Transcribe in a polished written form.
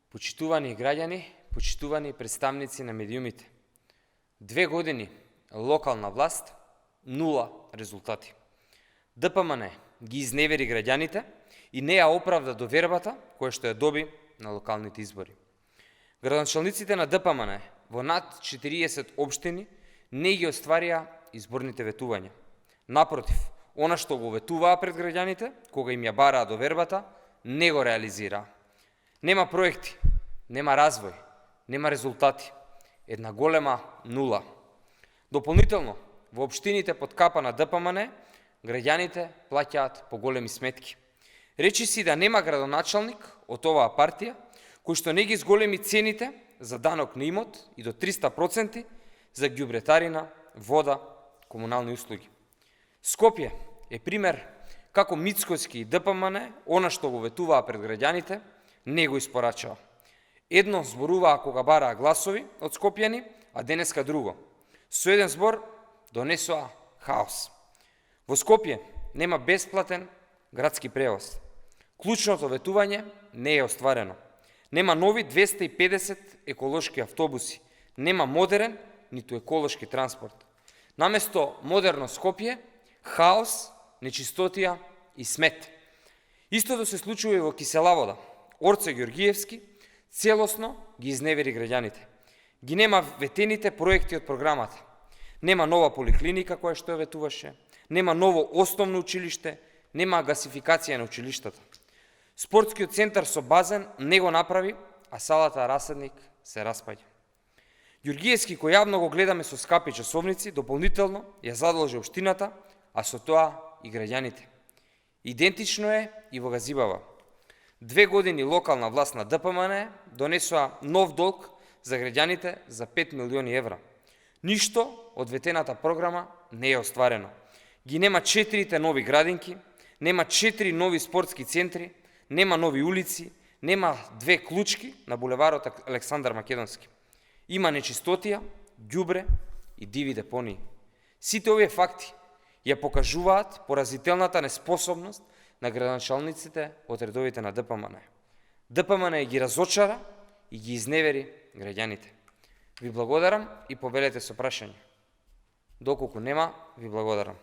Почитувани граѓани, почитувани представници на медиумите. 2 години локална власт, 0 резултати. ДПМН ги изневери граѓаните и не ја оправда довербата која што ја доби на локалните избори. Градоначалниците на ДПМН во над 40 општини не ги остварија изборните ветувања. Напротив, она што го ветуваа пред граѓаните, кога им ја бараа довербата, не го реализираа. Нема проекти, нема развој, нема резултати. Една голема нула. Дополнително, во општините под капа на ДПМН, граѓаните плаќаат поголеми сметки. Речи си да нема градоначалник од оваа партија, кој што не ги зголеми цените за данок на имот и до 300% за ѓубретарина, вода, комунални услуги. Скопје е пример како Мицкоски и ДПМН, она што го ветуваа пред граѓаните, не го испорачаа. Едно зборуваа кога бараа гласови од скопјани, а денеска друго. Со еден збор донесоа хаос. Во Скопје нема бесплатен градски превоз. Клучното ветување не е остварено. Нема нови 250 еколошки автобуси. Нема модерен, ниту еколошки транспорт. Наместо модерно Скопје, хаос, нечистотија и смет. Истото се случува и во Киселавода. Орце Ѓоргиевски целосно ги изневери граѓаните. Ги нема ветените проекти од програмата. Нема нова поликлиника која што ја ветуваше, нема ново основно училиште, нема гасификација на училиштата. Спортскиот центар со базен не го направи, а салата Раседник се распаѓа. Ѓоргиевски, кој јавно го гледаме со скапи часовници, дополнително ја задолжи општината, а со тоа и граѓаните. Идентично е и во Газибава. 2 години локална власт на ДПМН донесоа нов долг за граѓаните за 5 милиони евра. Ништо од ветената програма не е остварено. Ги нема 4 нови градинки, нема 4 нови спортски центри, нема нови улици, нема 2 клучки на булеварот Александар Македонски. Има нечистотија, ѓубре и диви депонии. Сите овие факти ја покажуваат поразителната неспособност на градоначалниците од редовите на ДПМН. ДПМН ги разочара и ги изневери граѓаните. Ви благодарам и побелете со прашање. Доколку нема, ви благодарам.